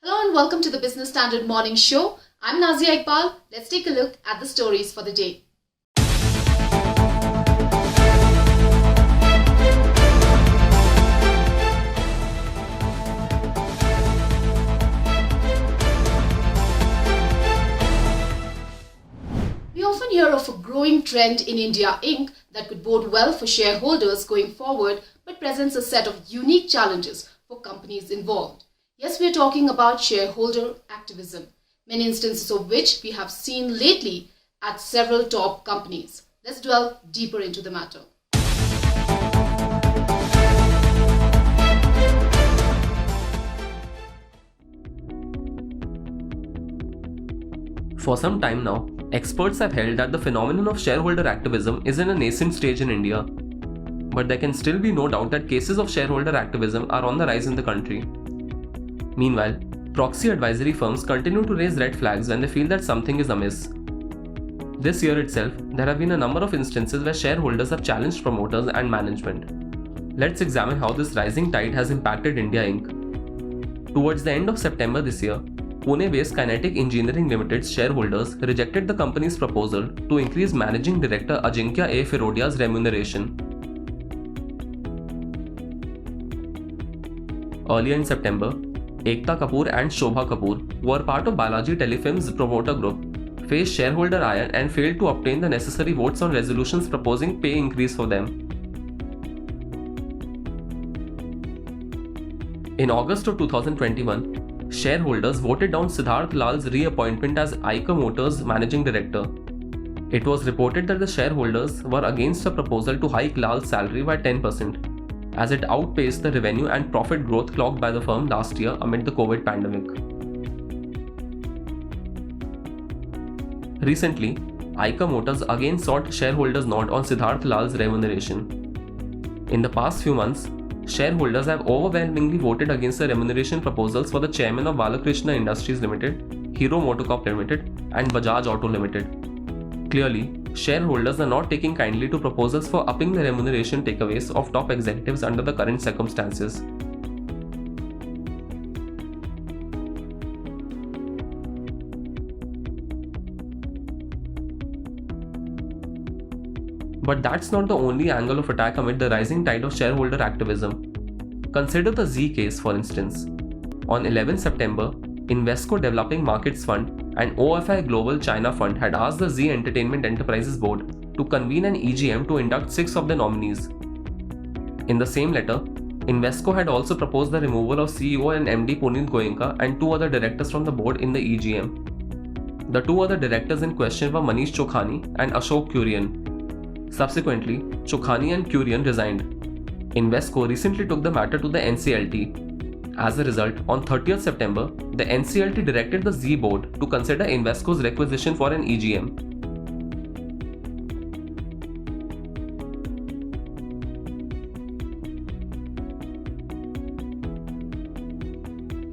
Hello and welcome to the Business Standard Morning Show. I'm Nazia Iqbal. Let's take a look at the stories for the day. We often hear of a growing trend in India Inc. that could bode well for shareholders going forward, but presents a set of unique challenges for companies involved. Yes, we're talking about shareholder activism, many instances of which we have seen lately at several top companies. Let's delve deeper into the matter. For some time now, experts have held that the phenomenon of shareholder activism is in a nascent stage in India. But there can still be no doubt that cases of shareholder activism are on the rise in the country. Meanwhile, proxy advisory firms continue to raise red flags when they feel that something is amiss. This year itself, there have been a number of instances where shareholders have challenged promoters and management. Let's examine how this rising tide has impacted India Inc. Towards the end of September this year, Pune-based Kinetic Engineering Limited's shareholders rejected the company's proposal to increase Managing Director Ajinkya A. Firodia's remuneration. Earlier in September, Ekta Kapoor and Shobha Kapoor, who are part of Balaji Telefilms promoter group, faced shareholder iron and failed to obtain the necessary votes on resolutions proposing pay increase for them. In August of 2021, shareholders voted down Siddharth Lal's reappointment as Eicher Motors managing director. It was reported that the shareholders were against a proposal to hike Lal's salary by 10%. As it outpaced the revenue and profit growth clocked by the firm last year amid the COVID pandemic. Recently, Eicher Motors again sought shareholders' nod on Siddharth Lal's remuneration. In the past few months, shareholders have overwhelmingly voted against the remuneration proposals for the chairman of Balakrishna Industries Limited, Hero MotoCorp Limited, and Bajaj Auto Limited. Clearly, shareholders are not taking kindly to proposals for upping the remuneration takeaways of top executives under the current circumstances. But that's not the only angle of attack amid the rising tide of shareholder activism. Consider the Z case, for instance. On 11 September, Invesco Developing Markets Fund and OFI Global China Fund had asked the Z Entertainment Enterprises Board to convene an EGM to induct 6 of the nominees. In the same letter, Invesco had also proposed the removal of CEO and MD Puneet Goenka and 2 other directors from the board in the EGM. The 2 other directors in question were Manish Chokhani and Ashok Kurian. Subsequently, Chokhani and Kurian resigned. Invesco recently took the matter to the NCLT. As a result, on 30th September, the NCLT directed the Z board to consider Invesco's requisition for an EGM.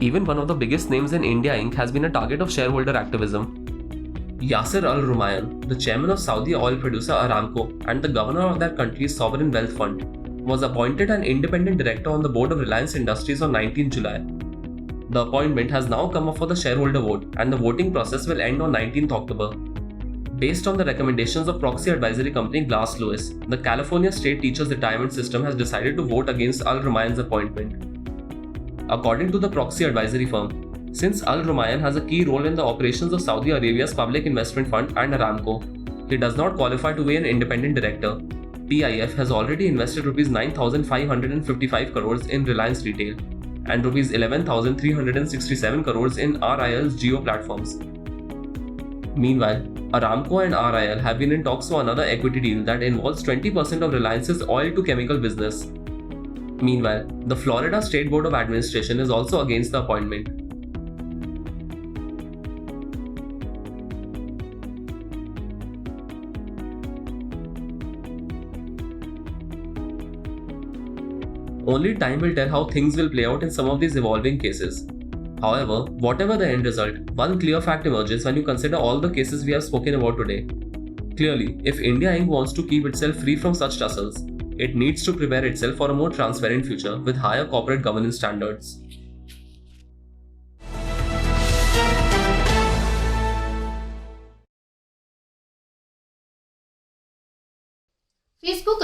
Even one of the biggest names in India Inc. has been a target of shareholder activism. Yasser Al Rumayyan, the chairman of Saudi oil producer Aramco and the governor of that country's sovereign wealth fund, was appointed an independent director on the board of Reliance Industries on 19 July. The appointment has now come up for the shareholder vote and the voting process will end on 19th October. Based on the recommendations of proxy advisory company Glass Lewis, the California State Teachers Retirement System has decided to vote against Al Rumayyan's appointment. According to the proxy advisory firm, since Al Rumayyan has a key role in the operations of Saudi Arabia's Public Investment Fund and Aramco, he does not qualify to be an independent director. PIF has already invested Rs 9,555 crores in Reliance Retail and Rs 11,367 crores in RIL's Jio platforms. Meanwhile, Aramco and RIL have been in talks for another equity deal that involves 20% of Reliance's oil-to-chemical business. Meanwhile, the Florida State Board of Administration is also against the appointment. Only time will tell how things will play out in some of these evolving cases. However, whatever the end result, one clear fact emerges when you consider all the cases we have spoken about today. Clearly, if India Inc. wants to keep itself free from such tussles, it needs to prepare itself for a more transparent future with higher corporate governance standards.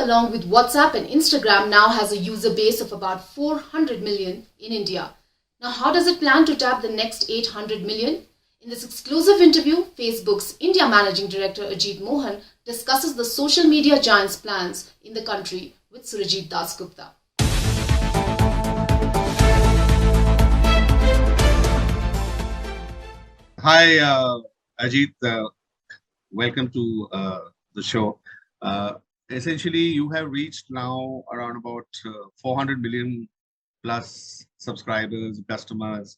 along with WhatsApp and Instagram, now has a user base of about 400 million in India. Now, how does it plan to tap the next 800 million? In this exclusive interview, Facebook's India Managing Director Ajit Mohan discusses the social media giant's plans in the country with Surajit Dasgupta. Hi, Ajit. Welcome to the show. Essentially, you have reached now around about 400 million plus subscribers, customers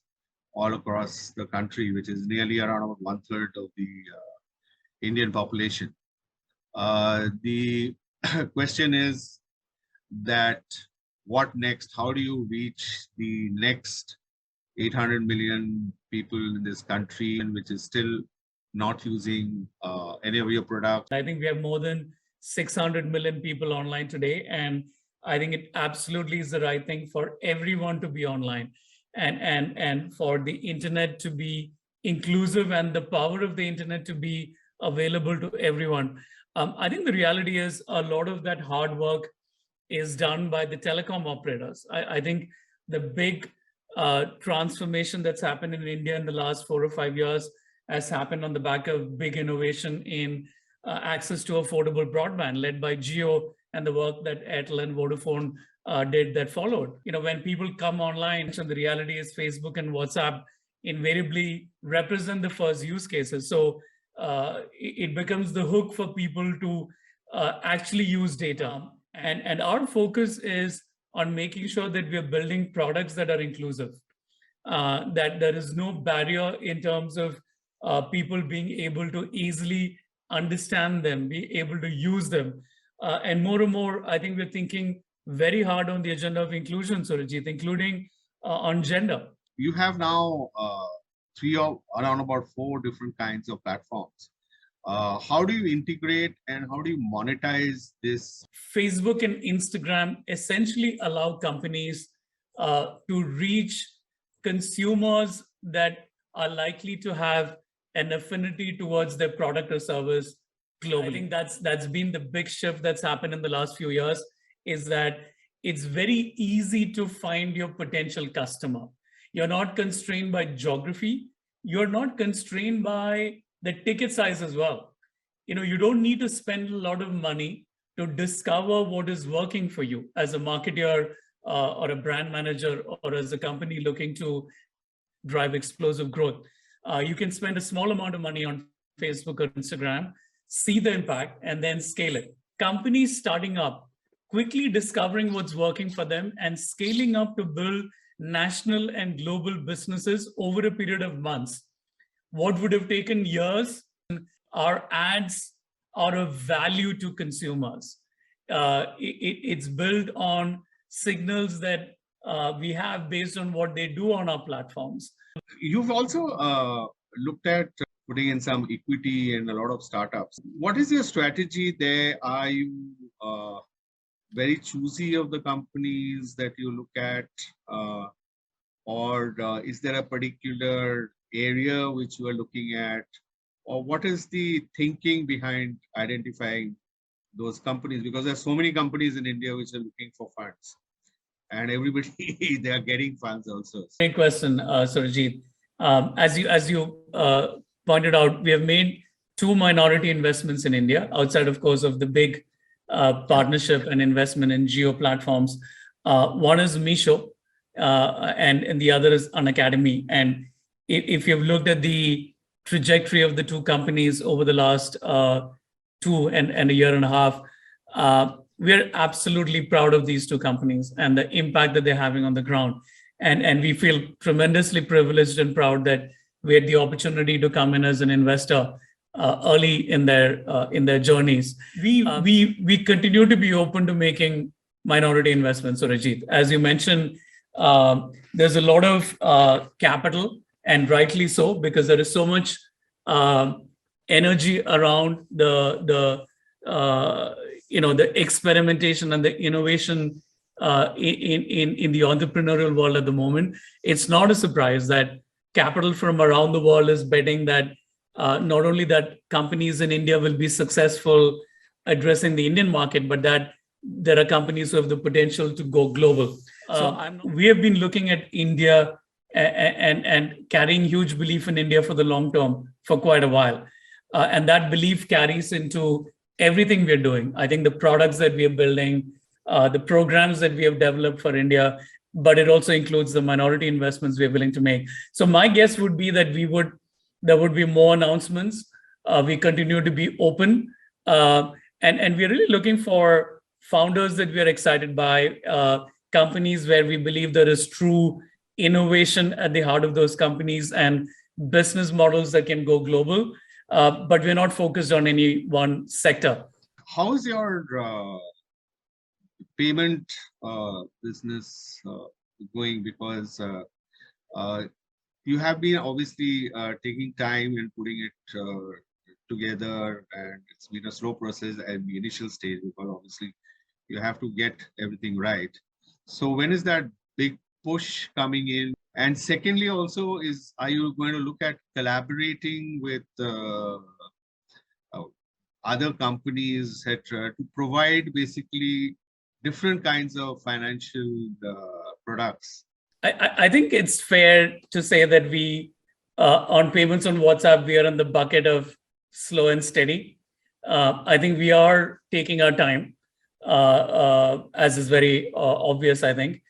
all across the country, which is nearly around about 1/3 of the Indian population. The question is that what next? How do you reach the next 800 million people in this country, and which is still not using any of your products? I think we have more than 600 million people online today, and I think it absolutely is the right thing for everyone to be online, and for the internet to be inclusive and the power of the internet to be available to everyone. I think the reality is a lot of that hard work is done by the telecom operators. I think the big transformation that's happened in India in the last 4 or 5 years has happened on the back of big innovation in access to affordable broadband, led by Jio and the work that Airtel and Vodafone did that followed. When people come online, and the reality is Facebook and WhatsApp invariably represent the first use cases. So it becomes the hook for people to actually use data. And our focus is on making sure that we are building products that are inclusive, that there is no barrier in terms of people being able to easily understand them, be able to use them. And more, I think we're thinking very hard on the agenda of inclusion, Surajit, including on gender. You have now around about 4 different kinds of platforms. How do you integrate and how do you monetize this? Facebook and Instagram essentially allow companies to reach consumers that are likely to have an affinity towards their product or service globally. I think that's been the big shift that's happened in the last few years, is that it's very easy to find your potential customer. You're not constrained by geography. You're not constrained by the ticket size as well. You don't need to spend a lot of money to discover what is working for you as a marketer or a brand manager or as a company looking to drive explosive growth. You can spend a small amount of money on Facebook or Instagram, see the impact, and then scale it. Companies starting up, quickly discovering what's working for them and scaling up to build national and global businesses over a period of months. What would have taken years, our ads are of value to consumers. It's built on signals that we have based on what they do on our platforms. You've also looked at putting in some equity in a lot of startups. What is your strategy there? Are you very choosy of the companies that you look at, or is there a particular area which you are looking at, or what is the thinking behind identifying those companies? Because there's so many companies in India which are looking for funds, and everybody they are getting funds also. Great question, Surajit. As you pointed out, we have made 2 minority investments in India, outside, of course, of the big partnership and investment in Jio platforms. One is Meesho, and the other is Unacademy. And if you've looked at the trajectory of the 2 companies over the last 2 and a year and a half, we're absolutely proud of these 2 companies and the impact that they're having on the ground. And we feel tremendously privileged and proud that we had the opportunity to come in as an investor early in their journeys. We continue to be open to making minority investments, Surajit. As you mentioned, there's a lot of capital, and rightly so, because there is so much energy around the experimentation and the innovation in the entrepreneurial world at the moment. It's not a surprise that capital from around the world is betting that not only that companies in India will be successful addressing the Indian market, but that there are companies who have the potential to go global. We have been looking at India and carrying huge belief in India for the long term for quite a while. And that belief carries into everything we're doing. I think the products that we are building, the programs that we have developed for India, but it also includes the minority investments we're willing to make. So my guess would be that there would be more announcements. We continue to be open. And we're really looking for founders that we are excited by, companies where we believe there is true innovation at the heart of those companies and business models that can go global. But we're not focused on any one sector. How is your payment business going? Because you have been obviously taking time and putting it together, and it's been a slow process at the initial stage because obviously you have to get everything right. So when is that big push coming in? And secondly, also, are you going to look at collaborating with other companies, etc., to provide basically different kinds of financial products? I think it's fair to say that we, on payments on WhatsApp, we are in the bucket of slow and steady. I think we are taking our time, as is very obvious, I think.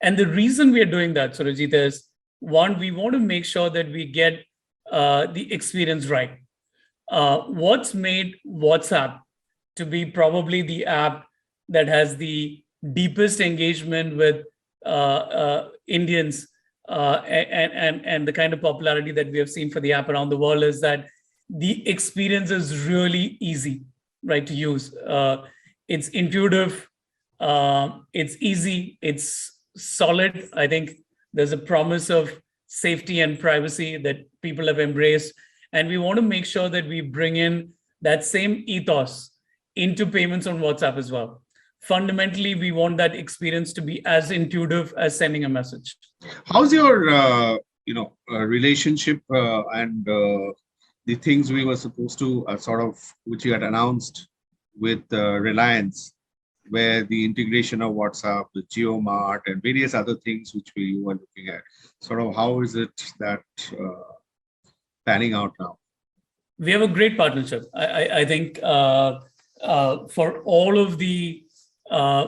And the reason we are doing that, Surajit, is one, we want to make sure that we get the experience right. What's made WhatsApp to be probably the app that has the deepest engagement with Indians and the kind of popularity that we have seen for the app around the world is that the experience is really easy, right, to use. It's intuitive, it's easy, it's solid. I think there's a promise of safety and privacy that people have embraced. And we want to make sure that we bring in that same ethos into payments on WhatsApp as well. Fundamentally, we want that experience to be as intuitive as sending a message. How's your relationship and the things we were supposed to which you had announced with Reliance, where the integration of WhatsApp, the JioMart, and various other things which you were looking at? How is it that panning out now? We have a great partnership. I think for all of the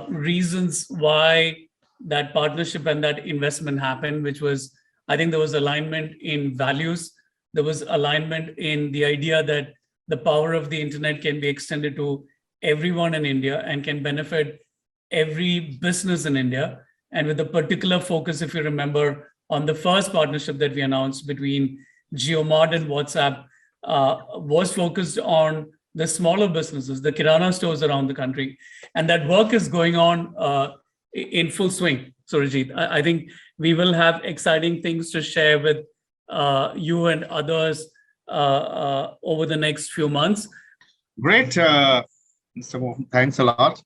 reasons why that partnership and that investment happened, which was, I think there was alignment in values. There was alignment in the idea that the power of the internet can be extended to everyone in India and can benefit every business in India. And with a particular focus, if you remember, on the first partnership that we announced between JioMart and WhatsApp, was focused on the smaller businesses, the Kirana stores around the country. And that work is going on in full swing, Surajit. I think we will have exciting things to share with you and others over the next few months. Great. Mr. Mohan, thanks a lot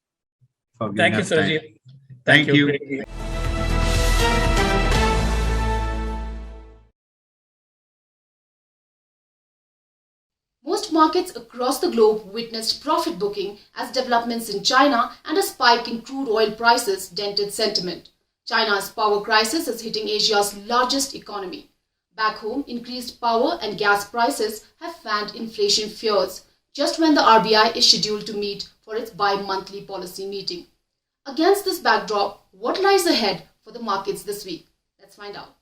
for giving us time. Thank you, Surajit. Thank you. Most markets across the globe witnessed profit booking as developments in China and a spike in crude oil prices dented sentiment. China's power crisis is hitting Asia's largest economy. Back home, increased power and gas prices have fanned inflation fears, just when the RBI is scheduled to meet for its bi-monthly policy meeting. Against this backdrop, what lies ahead for the markets this week? Let's find out.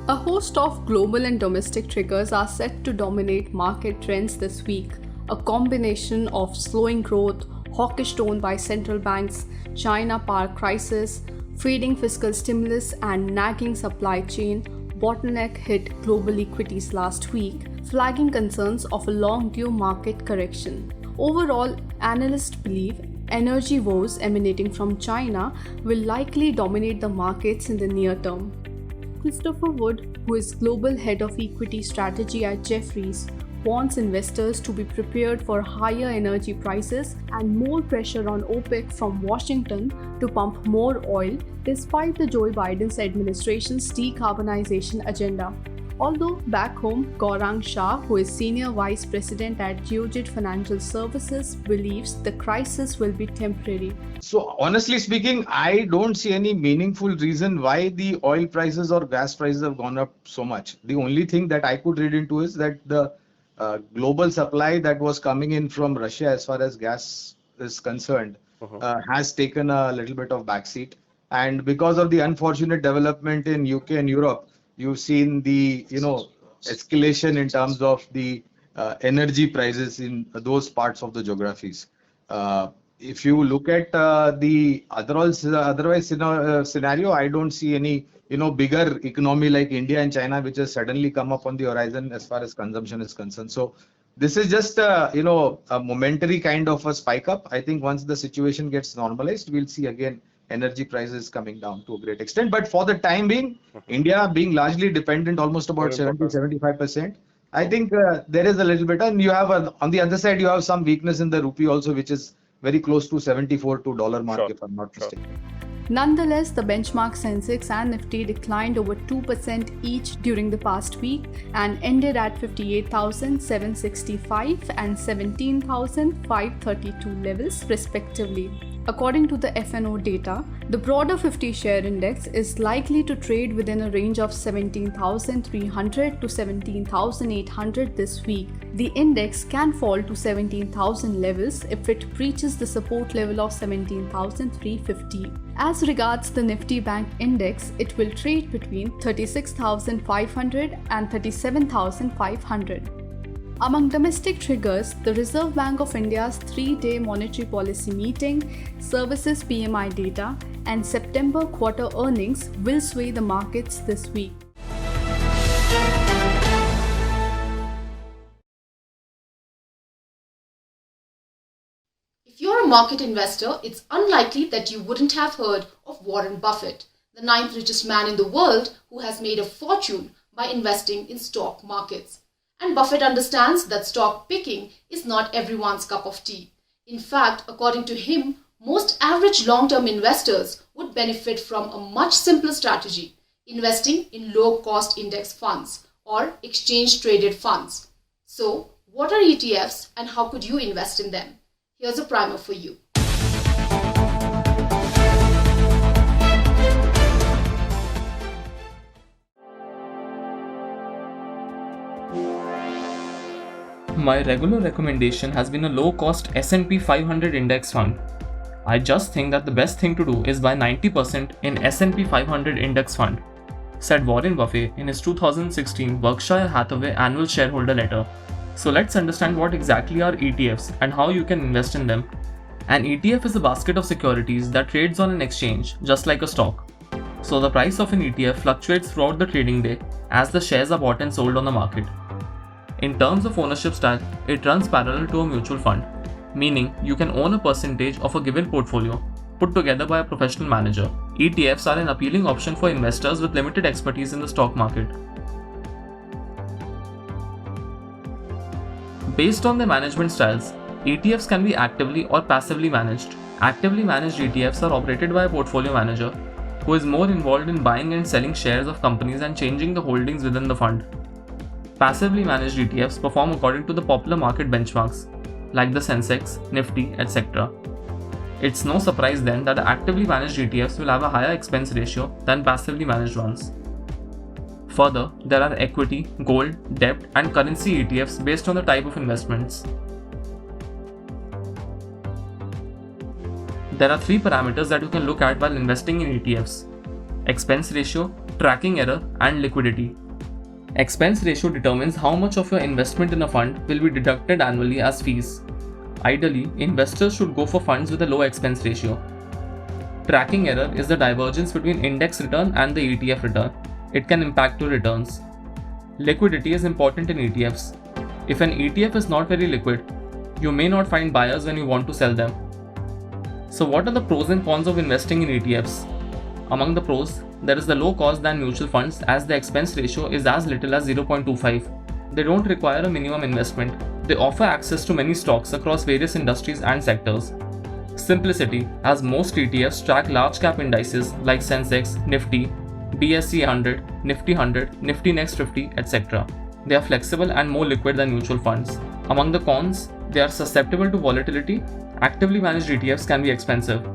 A host of global and domestic triggers are set to dominate market trends this week. A combination of slowing growth, hawkish tone by central banks, China power crisis, fading fiscal stimulus, and nagging supply chain bottleneck hit global equities last week, flagging concerns of a long-due market correction. Overall, analysts believe energy woes emanating from China will likely dominate the markets in the near term. Christopher Wood, who is Global Head of Equity Strategy at Jefferies, wants investors to be prepared for higher energy prices and more pressure on OPEC from Washington to pump more oil despite the Joe Biden's administration's decarbonization agenda. Although back home, Gaurang Shah, who is Senior Vice President at Decoded Financial Services, believes the crisis will be temporary. So honestly speaking, I don't see any meaningful reason why the oil prices or gas prices have gone up so much. The only thing that I could read into is that the global supply that was coming in from Russia as far as gas is concerned has taken a little bit of backseat. And because of the unfortunate development in UK and Europe, you've seen the escalation in terms of the energy prices in those parts of the geographies. If you look at the otherwise scenario, I don't see any bigger economy like India and China which has suddenly come up on the horizon as far as consumption is concerned. So this is just a momentary kind of a spike up. I think once the situation gets normalized, we'll see again energy prices coming down to a great extent. But for the time being, India being largely dependent, almost about 70-75%, I think there is a little bit, and you have on the other side, you have some weakness in the rupee also, which is very close to 74 to dollar mark, if I'm not mistaken. Nonetheless, the benchmark Sensex and Nifty declined over 2% each during the past week and ended at 58,765 and 17,532 levels respectively. According to the FNO data, the broader 50 share index is likely to trade within a range of 17,300 to 17,800 this week. The index can fall to 17,000 levels if it breaches the support level of 17,350. As regards the Nifty Bank Index, it will trade between 36,500 and 37,500. Among domestic triggers, the Reserve Bank of India's 3-day monetary policy meeting, services PMI data, and September quarter earnings will sway the markets this week. If you're a market investor, it's unlikely that you wouldn't have heard of Warren Buffett, the 9th richest man in the world who has made a fortune by investing in stock markets. And Buffett understands that stock picking is not everyone's cup of tea. In fact, according to him, most average long-term investors would benefit from a much simpler strategy, investing in low-cost index funds or exchange-traded funds. So, what are ETFs and how could you invest in them? Here's a primer for you. My regular recommendation has been a low-cost S&P 500 index fund. I just think that the best thing to do is buy 90% in S&P 500 index fund, said Warren Buffett in his 2016 Berkshire Hathaway annual shareholder letter. So let's understand what exactly are ETFs and how you can invest in them. An ETF is a basket of securities that trades on an exchange, just like a stock. So the price of an ETF fluctuates throughout the trading day as the shares are bought and sold on the market. In terms of ownership style, it runs parallel to a mutual fund, meaning you can own a percentage of a given portfolio put together by a professional manager. ETFs are an appealing option for investors with limited expertise in the stock market. Based on their management styles, ETFs can be actively or passively managed. Actively managed ETFs are operated by a portfolio manager who is more involved in buying and selling shares of companies and changing the holdings within the fund. Passively managed ETFs perform according to the popular market benchmarks, like the Sensex, Nifty, etc. It's no surprise then that the actively managed ETFs will have a higher expense ratio than passively managed ones. Further, there are equity, gold, debt, and currency ETFs based on the type of investments. There are 3 parameters that you can look at while investing in ETFs: expense ratio, tracking error, and liquidity. Expense ratio determines how much of your investment in a fund will be deducted annually as fees. Ideally, investors should go for funds with a low expense ratio. Tracking error is the divergence between index return and the ETF return. It can impact your returns. Liquidity is important in ETFs. If an ETF is not very liquid, you may not find buyers when you want to sell them. So what are the pros and cons of investing in ETFs? Among the pros, there is the low cost than mutual funds as the expense ratio is as little as 0.25. They don't require a minimum investment. They offer access to many stocks across various industries and sectors. Simplicity, as most ETFs track large cap indices like Sensex, Nifty, BSE 100, Nifty 100, Nifty Next 50, etc. They are flexible and more liquid than mutual funds. Among the cons, they are susceptible to volatility. Actively managed ETFs can be expensive.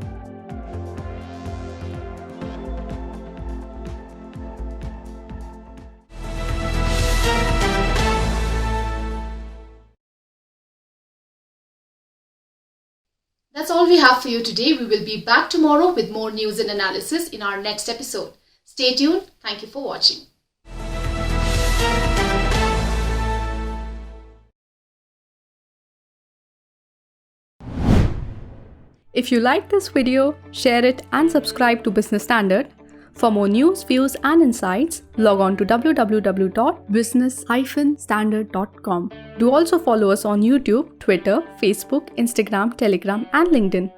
That's all we have for you today. We will be back tomorrow with more news and analysis in our next episode. Stay tuned. Thank you for watching. If you like this video, share it and subscribe to Business Standard. For more news, views and insights, log on to www.business-standard.com. Do also follow us on YouTube, Twitter, Facebook, Instagram, Telegram and LinkedIn.